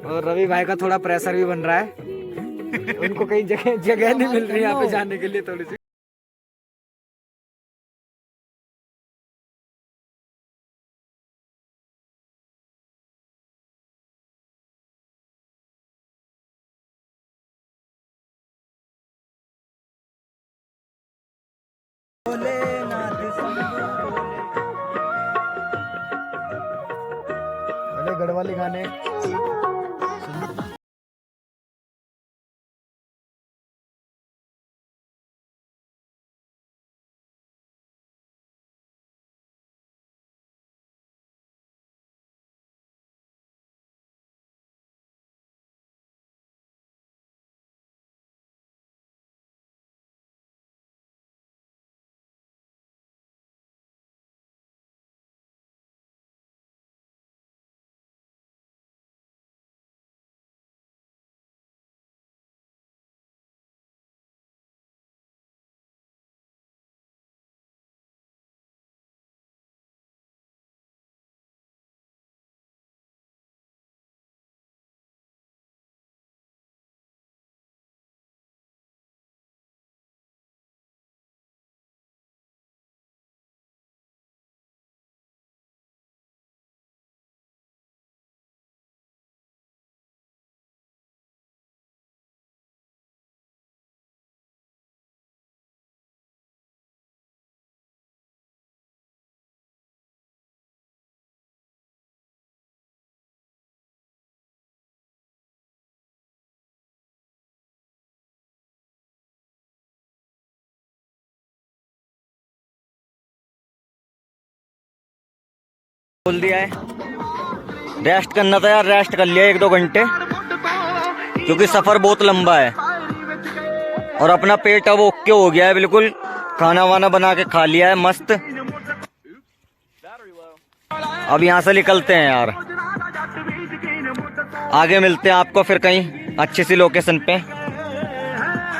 और रवि भाई का थोड़ा प्रेशर भी बन रहा है। उनको कहीं जगह जगह नहीं मिल रही यहाँ पे जाने के लिए थोड़ी सी। गढ़वाली गाने बोल दिया है। रेस्ट करना था यार, रेस्ट कर लिया 1-2 घंटे, क्योंकि सफर बहुत लंबा है। और अपना पेट अब ओके हो गया है बिल्कुल, खाना वाना बना के खा लिया है मस्त। अब यहाँ से निकलते हैं यार, आगे मिलते हैं आपको फिर कहीं अच्छी सी लोकेशन पे।